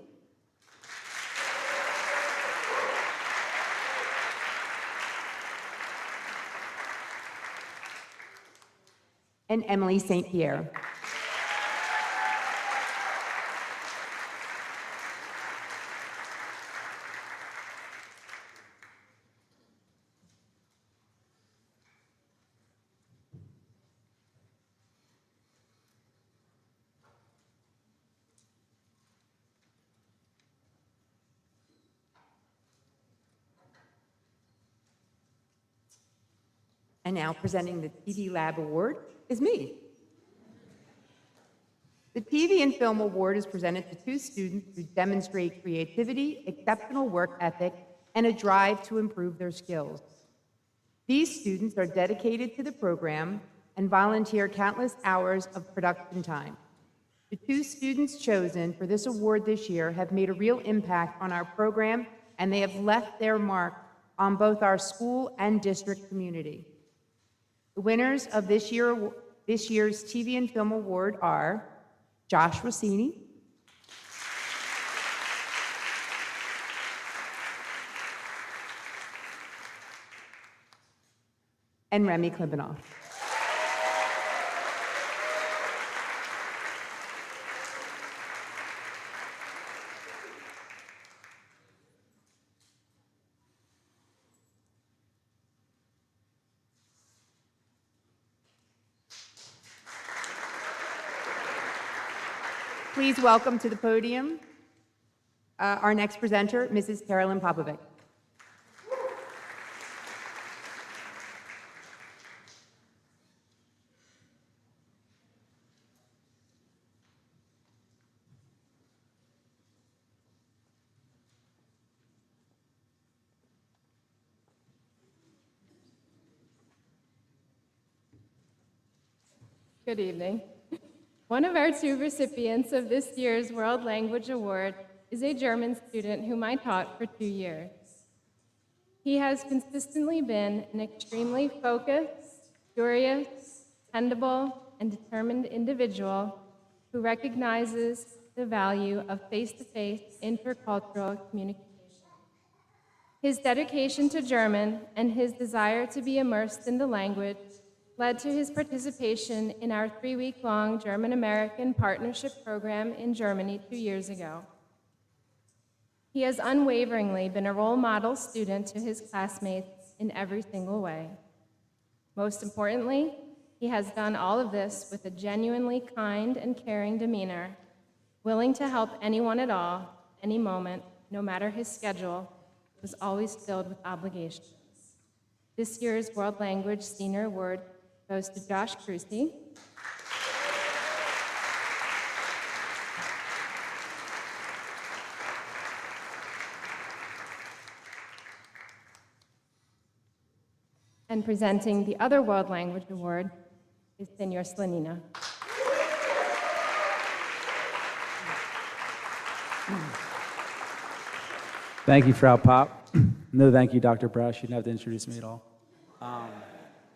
and Emily St. Pierre. And now presenting the TV Lab Award is me. The TV and Film Award is presented to two students who demonstrate creativity, exceptional work ethic, and a drive to improve their skills. These students are dedicated to the program and volunteer countless hours of production time. The two students chosen for this award this year have made a real impact on our program, and they have left their mark on both our school and district community. The winners of this year's TV and Film Award are Josh Rossini, and Remy Klibanoff. Please welcome to the podium our next presenter, Mrs. Carolyn Popovic. Good evening. One of our two recipients of this year's World Language Award is a German student whom I taught for 2 years. He has consistently been an extremely focused, curious, dependable, and determined individual who recognizes the value of face-to-face intercultural communication. His dedication to German and his desire to be immersed in the language led to his participation in our 3-week-long German-American Partnership Program in Germany 2 years ago. He has unwaveringly been a role model student to his classmates in every single way. Most importantly, he has done all of this with a genuinely kind and caring demeanor, willing to help anyone at all, any moment, no matter his schedule, was always filled with obligations. This year's World Language Senior Award goes to Josh Crucy, and presenting the other World Language Award is Senor Slanina. Thank you, Frau Pop. No, thank you, Dr. Brash. You didn't have to introduce me at all.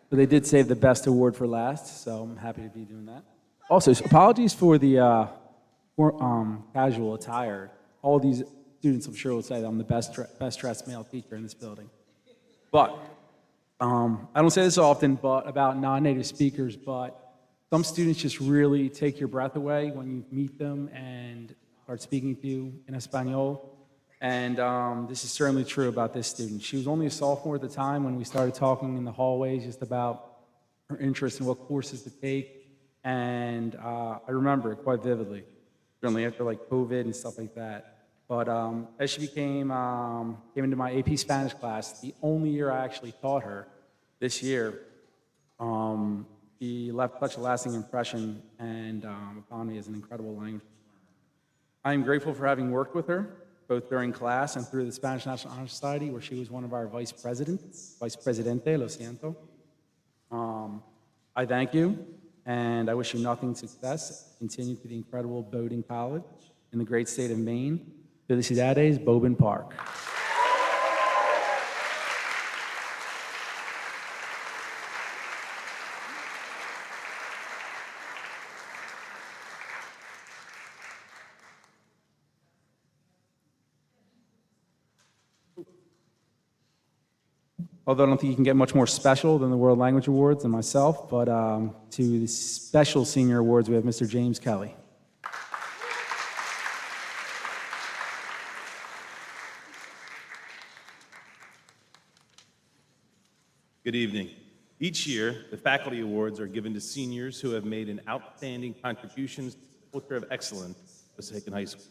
But they did save the best award for last, so I'm happy to be doing that. Also, apologies for the casual attire. All these students, I'm sure, will say that I'm the best dressed male teacher in this building. But I don't say this often, but about non-native speakers, but some students just really take your breath away when you meet them, and start speaking to you in Espanol. And this is certainly true about this student. She was only a sophomore at the time when we started talking in the hallways just about her interest in what courses to take. And I remember it quite vividly, certainly after like COVID and stuff like that. But as she came into my AP Spanish class, the only year I actually taught her this year, she left such a lasting impression and upon me as an incredible language learner. I am grateful for having worked with her, both during class and through the Spanish National Honor Society, where she was one of our vice presidents, vice presidente, lo siento. I thank you, and I wish you nothing but success. Continue to the incredible Bowdoin College in the great state of Maine. Felicidades, Bowdoin Park. Although I don't think you can get much more special than the World Language Awards and myself, but to the special senior awards, we have Mr. James Kelly. Good evening. Each year, the faculty awards are given to seniors who have made an outstanding contributions to the culture of excellence at Wissahickon High School.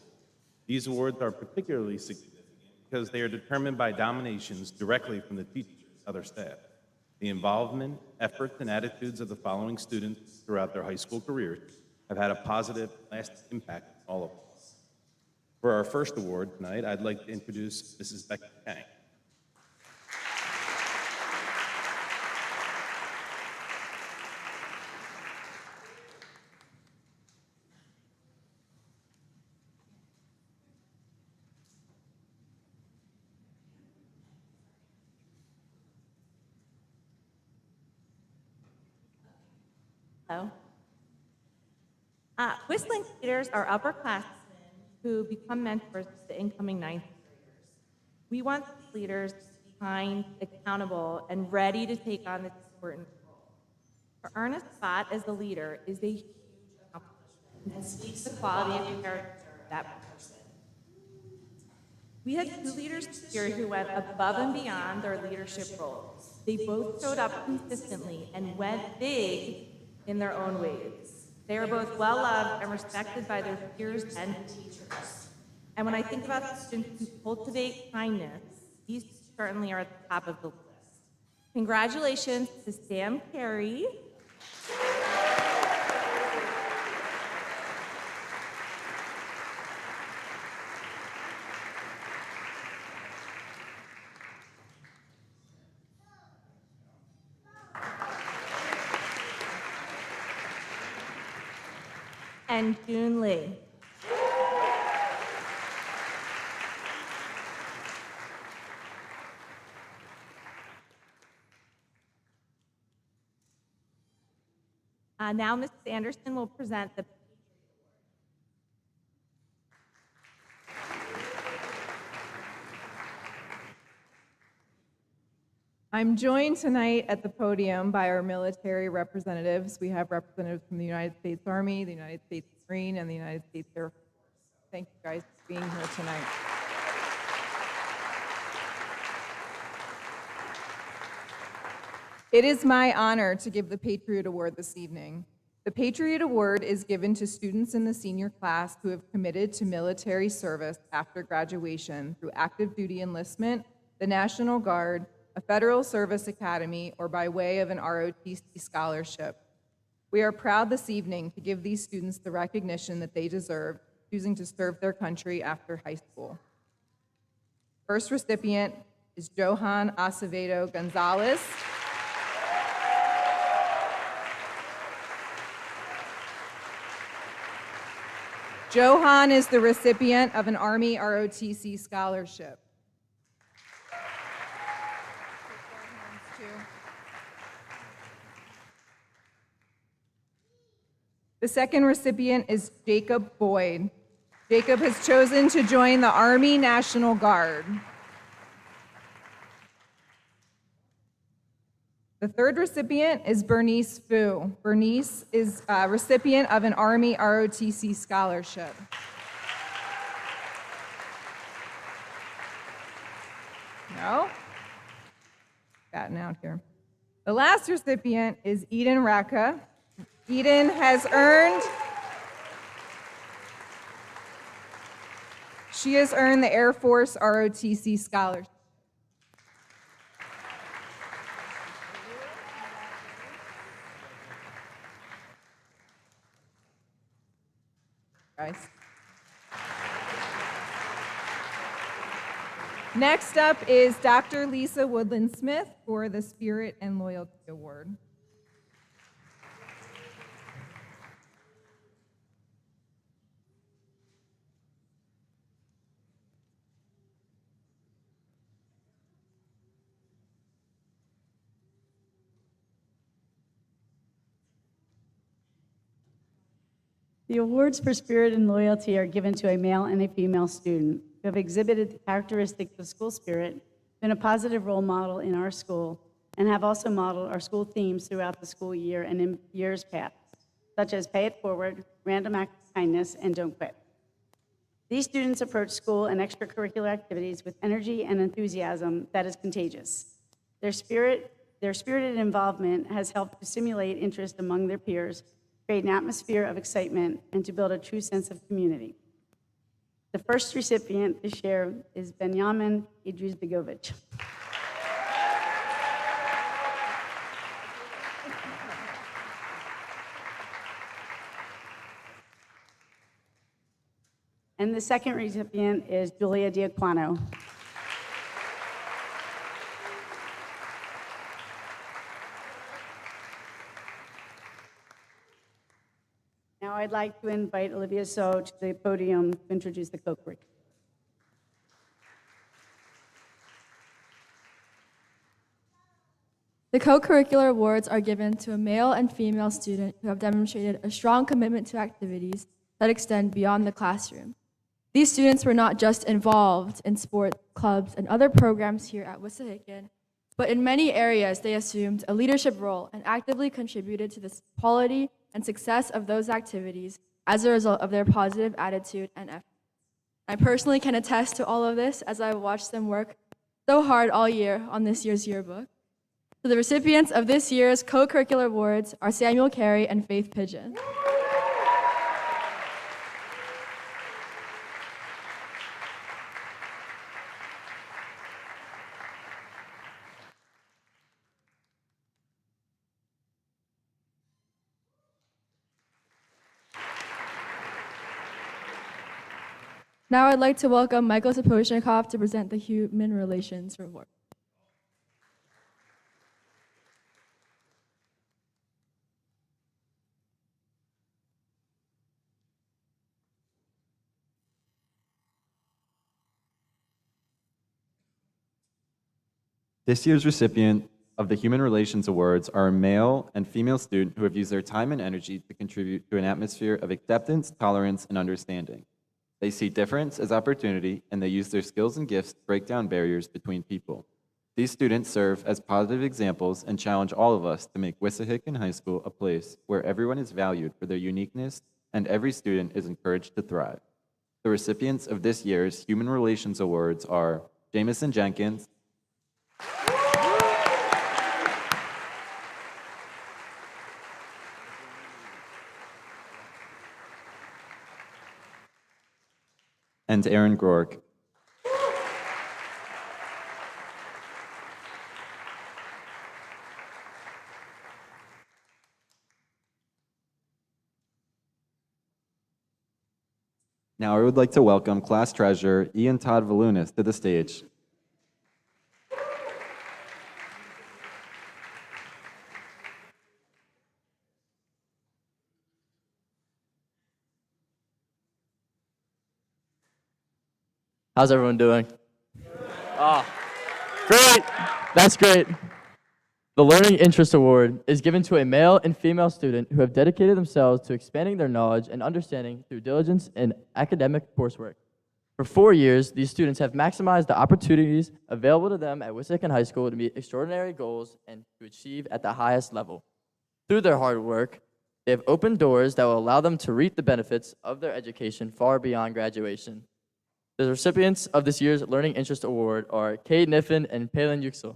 These awards are particularly significant because they are determined by nominations directly from the teachers and other staff. The involvement, efforts, and attitudes of the following students throughout their high school careers have had a positive, lasting impact on all of us. For our first award tonight, I'd like to introduce Mrs. Becky Kang. Hello. Whistling leaders are upperclassmen who become mentors to the incoming ninth graders. We want these leaders to be kind, accountable, and ready to take on this important role. To earn a spot as the leader is a huge accomplishment and speaks the quality of character of that person. We had two leaders this year who went above and beyond their leadership roles. They both showed up consistently and went big in their own ways. They are both well-loved and respected by their peers and teachers. And when I think about the students who cultivate kindness, these certainly are at the top of the list. Congratulations to Sam Carey, and June Lee. Now Mrs. Anderson will present the I'm joined tonight at the podium by our military representatives. We have representatives from the United States Army, the United States Marine, and the United States Air Force. Thank you guys for being here tonight. It is my honor to give the Patriot Award this evening. The Patriot Award is given to students in the senior class who have committed to military service after graduation through active duty enlistment, the National Guard, a Federal Service Academy, or by way of an ROTC scholarship. We are proud this evening to give these students the recognition that they deserve, choosing to serve their country after high school. First recipient is Johan Acevedo Gonzalez. Johan is the recipient of an Army ROTC scholarship. The second recipient is Jacob Boyd. Jacob has chosen to join the Army National Guard. The third recipient is Bernice Fu. Bernice is a recipient of an Army ROTC scholarship. No? Gotten out here. The last recipient is Eden Raka. Eden has earned the Air Force ROTC Scholarship. Guys. Next up is Dr. Lisa Woodland Smith for the Spirit and Loyalty Award. The awards for spirit and loyalty are given to a male and a female student who have exhibited the characteristics of school spirit, been a positive role model in our school, and have also modeled our school themes throughout the school year and in years past, such as Pay It Forward, Random Acts of Kindness, and Don't Quit. These students approach school and extracurricular activities with energy and enthusiasm that is contagious. Their spirited involvement has helped to stimulate interest among their peers, create an atmosphere of excitement, and to build a true sense of community. The first recipient this year is Benjamin Idrisbegovic. And the second recipient is Julia Diaquano. Now I'd like to invite Olivia So to the podium to introduce the co-curriculum. The co-curricular awards are given to a male and female student who have demonstrated a strong commitment to activities that extend beyond the classroom. These students were not just involved in sport clubs and other programs here at Wissahickon, but in many areas they assumed a leadership role and actively contributed to the quality and success of those activities as a result of their positive attitude and effort. I personally can attest to all of this as I watched them work so hard all year on this year's yearbook. So the recipients of this year's co-curricular awards are Samuel Carey and Faith Pigeon. Now I'd like to welcome Michael Sapochnikov to present the Human Relations Award. This year's recipient of the Human Relations Awards are a male and female student who have used their time and energy to contribute to an atmosphere of acceptance, tolerance, and understanding. They see difference as opportunity, and they use their skills and gifts to break down barriers between people. These students serve as positive examples and challenge all of us to make Wissahickon High School a place where everyone is valued for their uniqueness and every student is encouraged to thrive. The recipients of this year's Human Relations Awards are Jamison Jenkins, and Aaron Grork. Now I would like to welcome class treasurer Ian Todd Valunas to the stage. How's everyone doing? Great! That's great. The Learning Interest Award is given to a male and female student who have dedicated themselves to expanding their knowledge and understanding through diligence in academic coursework. For 4 years, these students have maximized the opportunities available to them at Wissahickon High School to meet extraordinary goals and to achieve at the highest level. Through their hard work, they have opened doors that will allow them to reap the benefits of their education far beyond graduation. The recipients of this year's Learning Interest Award are Kate Niffen and Palin Yüksel.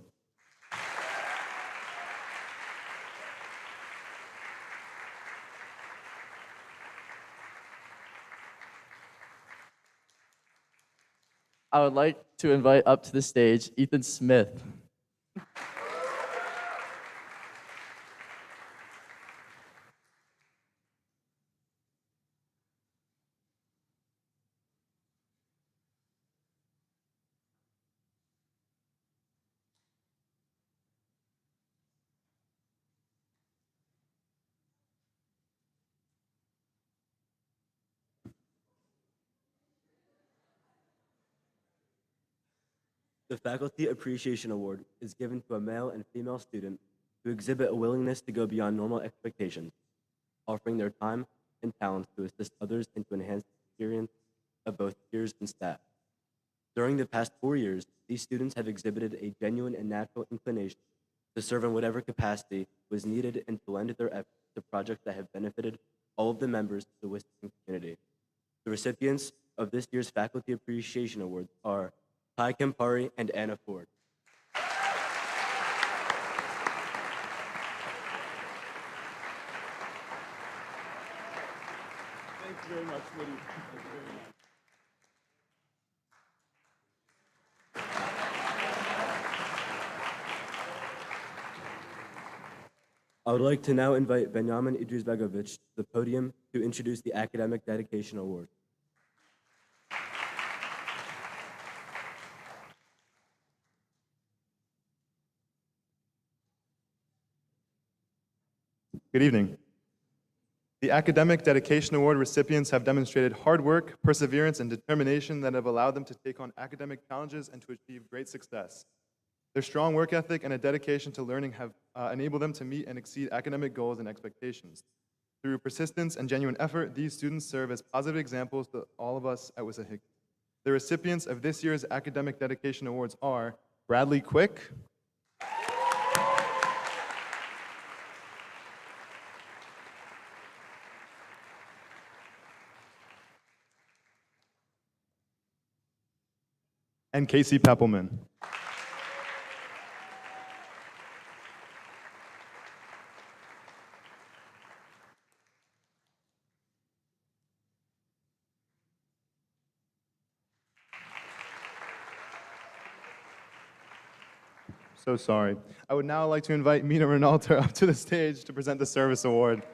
I would like to invite up to the stage Ethan Smith. The Faculty Appreciation Award is given to a male and female student who exhibit a willingness to go beyond normal expectations, offering their time and talents to assist others and to enhance the experience of both peers and staff. During the past 4 years, these students have exhibited a genuine and natural inclination to serve in whatever capacity was needed and to lend their efforts to projects that have benefited all of the members of the Wisconsin community. The recipients of this year's Faculty Appreciation Awards are Kai Kempari and Anna Ford. Thank you very much, Liddy. Thank you very much. I would like to now invite Benjamin Idrisbegovic to the podium to introduce the Academic Dedication Award. Good evening. The Academic Dedication Award recipients have demonstrated hard work, perseverance, and determination that have allowed them to take on academic challenges and to achieve great success. Their strong work ethic and a dedication to learning have enabled them to meet and exceed academic goals and expectations. Through persistence and genuine effort, these students serve as positive examples to all of us at Wissahickon. The recipients of this year's Academic Dedication Awards are Bradley Quick, and Casey Peppelman. So sorry. I would now like to invite Mina Ronaldo up to the stage to present the Service Award.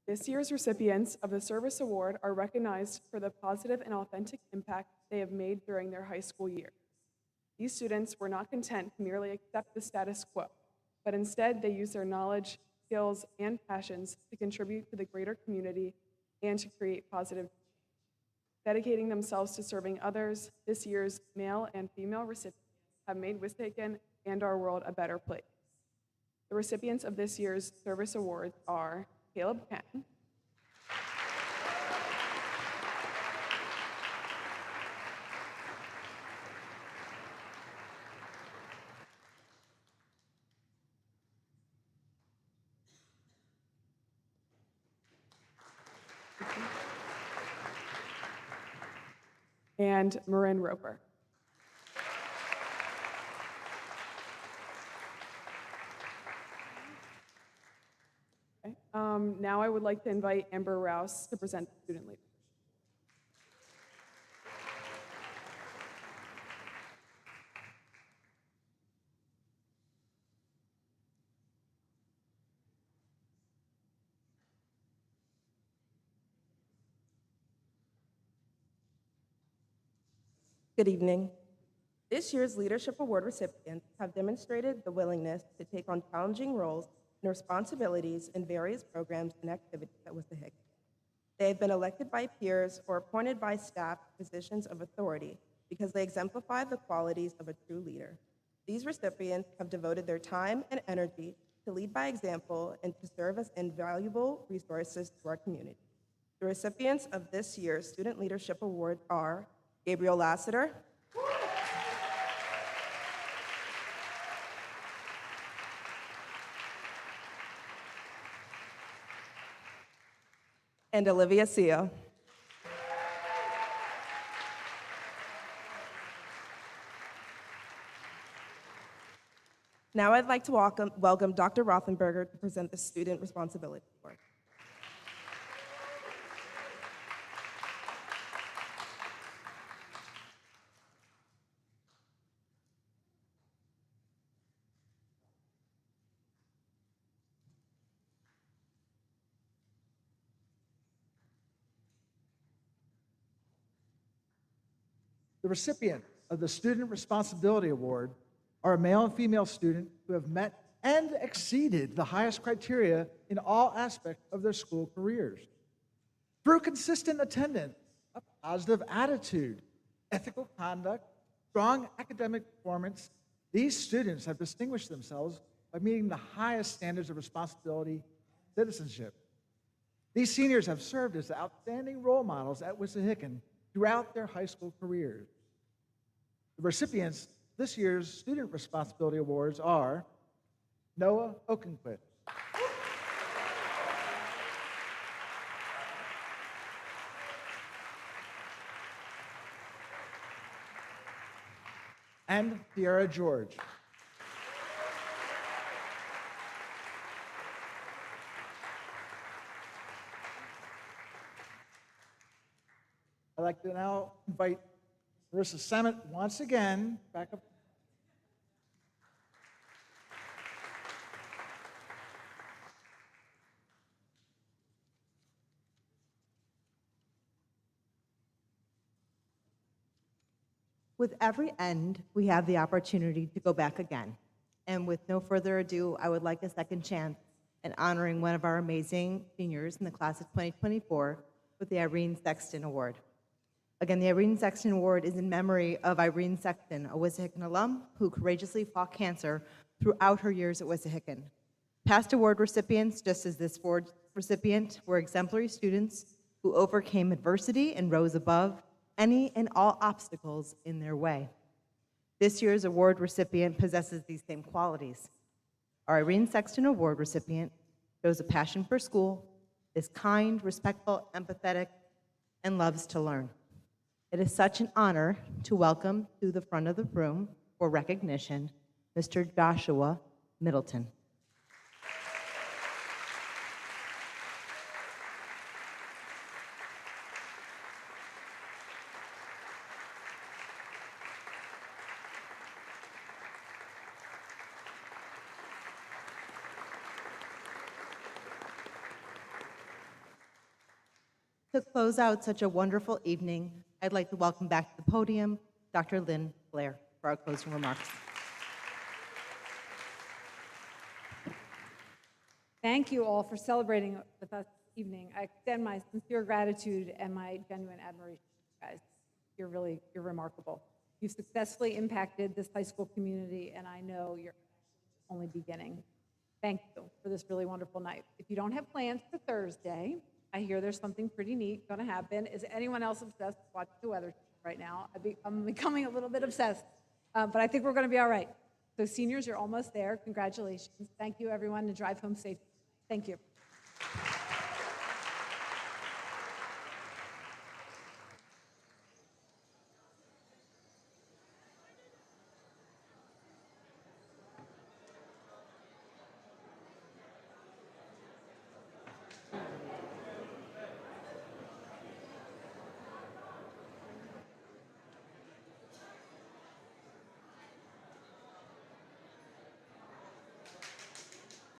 This year's recipients of the Service Award are recognized for the positive and authentic impact they have made during their high school years. These students were not content to merely accept the status quo, but instead they used their knowledge, skills, and passions to contribute to the greater community and to create positive. Dedicating themselves to serving others, this year's male and female recipients have made Wissahickon and our world a better place. The recipients of this year's Service Awards are Caleb Patton, and Marin Roper. Okay. Now I would like to invite Amber Rouse to present the student leader. Good evening. This year's Leadership Award recipients have demonstrated the willingness to take on challenging roles and responsibilities in various programs and activities at Wissahickon. They have been elected by peers or appointed by staff to positions of authority because they exemplify the qualities of a true leader. These recipients have devoted their time and energy to lead by example and to serve as invaluable resources to our community. The recipients of this year's Student Leadership Award are Gabriel Lassiter, and Olivia Sia. Now I'd like to welcome Dr. Rothenberger to present the Student Responsibility Award. The recipient of the Student Responsibility Award are a male and female student who have met and exceeded the highest criteria in all aspects of their school careers. Through consistent attendance, a positive attitude, ethical conduct, strong academic performance, these students have distinguished themselves by meeting the highest standards of responsibility and citizenship. These seniors have served as outstanding role models at Wissahickon throughout their high school careers. The recipients this year's Student Responsibility Awards are Noah Okenquist, and Tiara George. I'd like to now invite Marissa Samet once again back up. With every end, we have the opportunity to go back again. And with no further ado, I would like a second chance in honoring one of our amazing seniors in the class of 2024 with the Irene Sexton Award. Again, the Irene Sexton Award is in memory of Irene Sexton, a Wissahickon alum who courageously fought cancer throughout her years at Wissahickon. Past award recipients, just as this award recipient, were exemplary students who overcame adversity and rose above any and all obstacles in their way. This year's award recipient possesses these same qualities. Our Irene Sexton Award recipient shows a passion for school, is kind, respectful, empathetic, and loves to learn. It is such an honor to welcome to the front of the room for recognition, Mr. Joshua Middleton. To close out such a wonderful evening, I'd like to welcome back to the podium Dr. Lynn Blair for our closing remarks. Thank you all for celebrating with us this evening. I extend my sincere gratitude and my genuine admiration to you guys. You're remarkable. You've successfully impacted this high school community, and I know you're only beginning. Thank you for this really wonderful night. If you don't have plans for Thursday, I hear there's something pretty neat going to happen. Is anyone else obsessed with watching the weather right now? I'm becoming a little bit obsessed, but I think we're going to be all right. So seniors, you're almost there. Congratulations. Thank you, everyone, and drive home safe. Thank you.